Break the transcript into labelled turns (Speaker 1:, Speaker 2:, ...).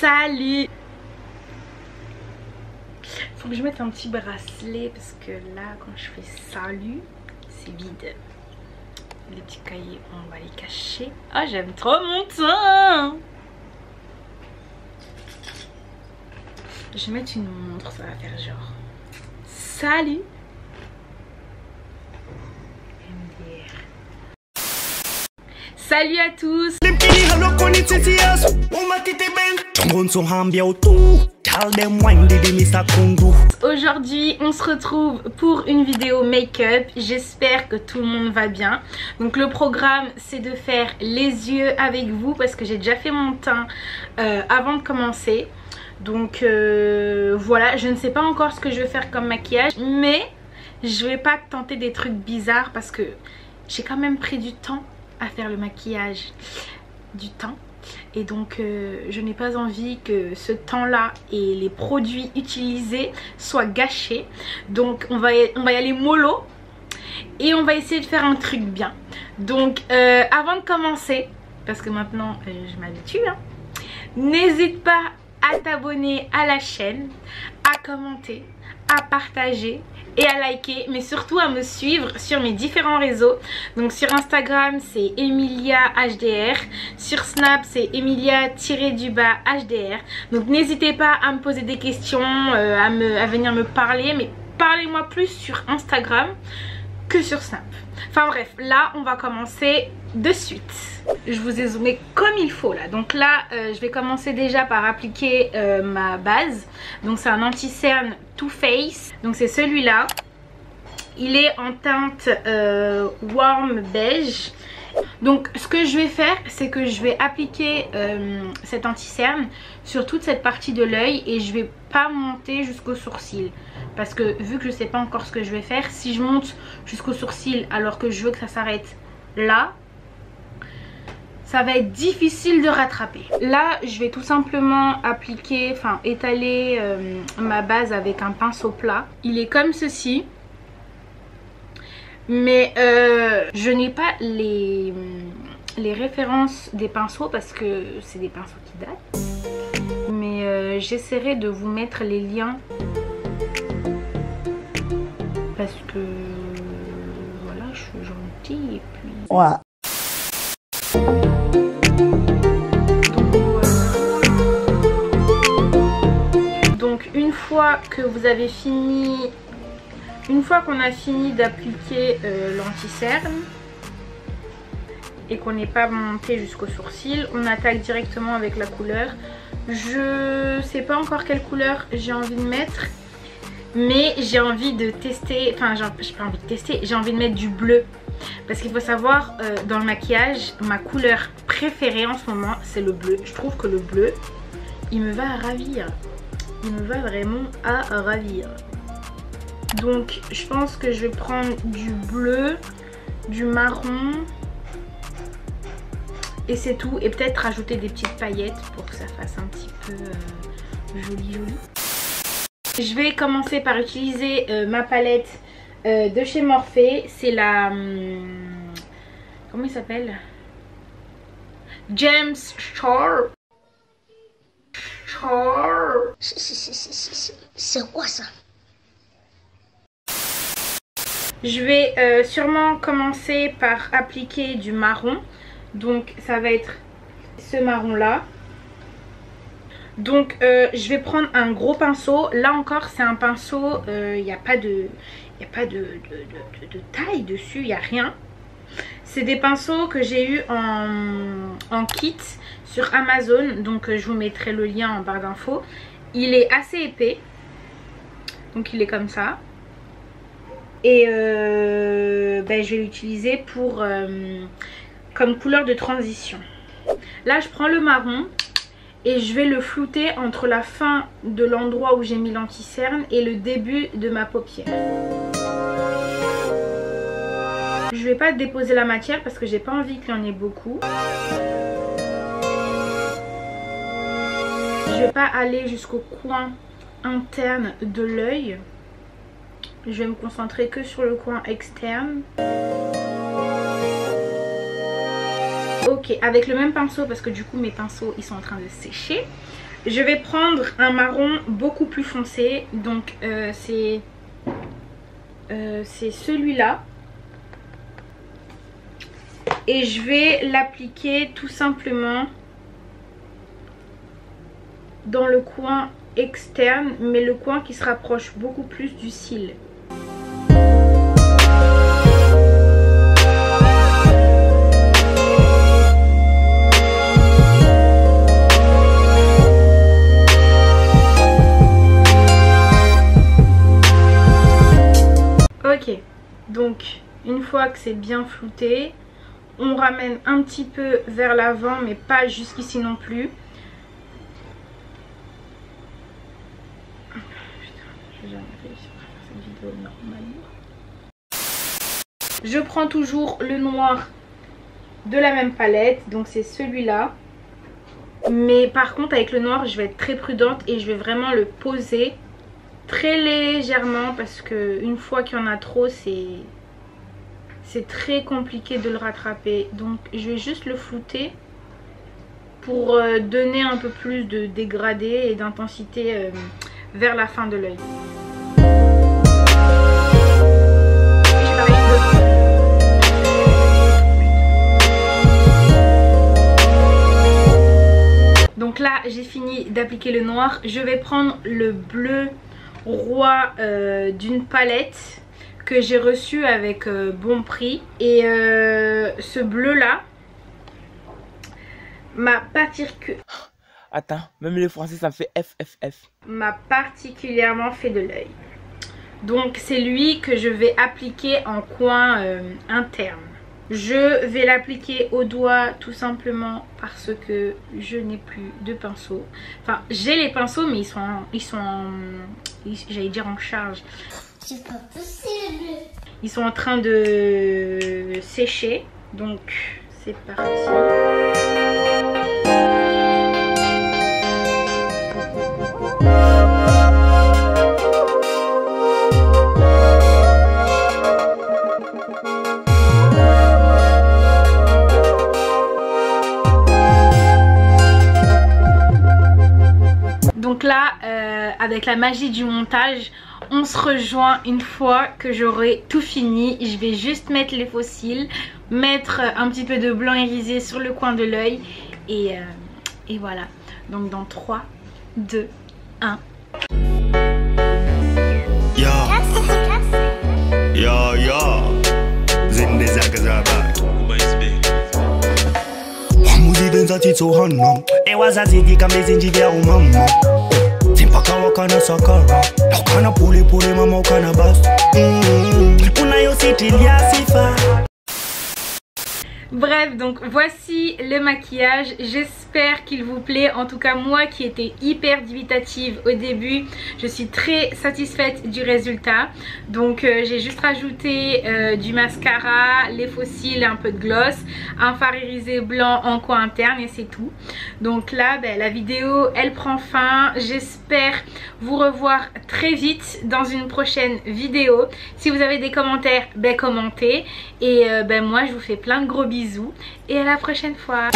Speaker 1: Salut! Faut que je mette un petit bracelet parce que là quand je fais salut c'est vide. Les petits cahiers on va les cacher. Ah j'aime trop mon teint. Je vais mettre une montre, ça va faire genre salut MDR. Salut à tous. Aujourd'hui on se retrouve pour une vidéo make-up. J'espère que tout le monde va bien. Donc le programme c'est de faire les yeux avec vous parce que j'ai déjà fait mon teint avant de commencer. Donc voilà, je ne sais pas encore ce que je vais faire comme maquillage, mais je vais pas tenter des trucs bizarres parce que j'ai quand même pris du temps à faire le maquillage, du temps. Et donc je n'ai pas envie que ce temps là et les produits utilisés soient gâchés. Donc on va y aller mollo et on va essayer de faire un truc bien. Donc avant de commencer, parce que maintenant je m'habitue hein, n'hésite pas à t'abonner à la chaîne, à commenter, à partager et à liker, mais surtout à me suivre sur mes différents réseaux. Donc sur Instagram c'est EmiliaHDR, sur Snap c'est Emilia-HDR. Donc n'hésitez pas à me poser des questions, à venir me parler, mais parlez-moi plus sur Instagram que sur Snap. Enfin bref, là on va commencer de suite. Je vous ai zoomé comme il faut là. Donc là je vais commencer déjà par appliquer ma base. Donc c'est un anti-cerne Too Faced. Donc c'est celui-là. Il est en teinte warm beige. Donc ce que je vais faire c'est que je vais appliquer cet anti-cerne sur toute cette partie de l'œil et je vais pas monter jusqu'au sourcil. Parce que vu que je sais pas encore ce que je vais faire, si je monte jusqu'au sourcil alors que je veux que ça s'arrête là, ça va être difficile de rattraper. Là je vais tout simplement appliquer, enfin étaler ma base avec un pinceau plat. Il est comme ceci. Mais je n'ai pas les références des pinceaux parce que c'est des pinceaux qui datent. Mais j'essaierai de vous mettre les liens. Parce que voilà, je suis gentille et puis... Ouais. Donc une fois que vous avez fini... Une fois qu'on a fini d'appliquer l'anti-cerne et qu'on n'est pas monté jusqu'au sourcil, on attaque directement avec la couleur. Je sais pas encore quelle couleur j'ai envie de mettre, mais j'ai envie de tester, enfin j'ai pas envie de tester, j'ai envie de mettre du bleu. Parce qu'il faut savoir, dans le maquillage, ma couleur préférée en ce moment c'est le bleu. Je trouve que le bleu, il me va à ravir. Il me va vraiment à ravir. Donc je pense que je vais prendre du bleu, du marron et c'est tout. Et peut-être rajouter des petites paillettes pour que ça fasse un petit peu joli joli. Je vais commencer par utiliser ma palette de chez Morphe. C'est la... comment il s'appelle? James Charles.
Speaker 2: C'est quoi ça?
Speaker 1: Je vais sûrement commencer par appliquer du marron. Donc ça va être ce marron là. Donc je vais prendre un gros pinceau. Là encore c'est un pinceau, il n'y a pas de taille dessus, il n'y a rien. C'est des pinceaux que j'ai eu en kit sur Amazon. Donc je vous mettrai le lien en barre d'infos. Il est assez épais. Donc il est comme ça. Et je vais l'utiliser pour comme couleur de transition. Là je prends le marron et je vais le flouter entre la fin de l'endroit où j'ai mis l'anti-cerne et le début de ma paupière. Je vais pas déposer la matière parce que j'ai pas envie qu'il y en ait beaucoup. Je vais pas aller jusqu'au coin interne de l'œil. Je vais me concentrer que sur le coin externe. Ok, avec le même pinceau, parce que du coup mes pinceaux ils sont en train de sécher. Je vais prendre un marron beaucoup plus foncé. Donc c'est celui-là. Et je vais l'appliquer tout simplement dans le coin externe, mais le coin qui se rapproche beaucoup plus du cil. Ok, donc une fois que c'est bien flouté, on ramène un petit peu vers l'avant, mais pas jusqu'ici non plus. Je prends toujours le noir de la même palette, donc c'est celui-là. Mais par contre avec le noir je vais être très prudente et je vais vraiment le poser très légèrement, parce que une fois qu'il y en a trop c'est très compliqué de le rattraper. Donc je vais juste le flouter pour donner un peu plus de dégradé et d'intensité vers la fin de l'œil. Donc là j'ai fini d'appliquer le noir. Je vais prendre le bleu roi d'une palette que j'ai reçu avec bon prix. Et ce bleu là
Speaker 2: Attends, même les français ça fait FFF.
Speaker 1: M'a particulièrement fait de l'œil. Donc c'est lui que je vais appliquer en coin interne. Je vais l'appliquer au doigt tout simplement parce que je n'ai plus de pinceau. Enfin j'ai les pinceaux mais j'allais dire en charge.
Speaker 3: C'est pas possible.
Speaker 1: Ils sont en train de sécher. Donc c'est parti. Donc là, avec la magie du montage, on se rejoint une fois que j'aurai tout fini. Je vais juste mettre les faux cils, mettre un petit peu de blanc irisé sur le coin de l'œil et voilà. Donc dans 3, 2, 1. Bref, donc voici le maquillage. J'espère qu'il vous plaît. En tout cas moi qui étais hyper dubitative au début, je suis très satisfaite du résultat. Donc j'ai juste rajouté du mascara, les faux cils, un peu de gloss, un fard irisé blanc en coin interne et c'est tout. Donc là la vidéo elle prend fin. J'espère vous revoir très vite dans une prochaine vidéo. Si vous avez des commentaires, commentez. Et moi je vous fais plein de gros bisous et à la prochaine fois.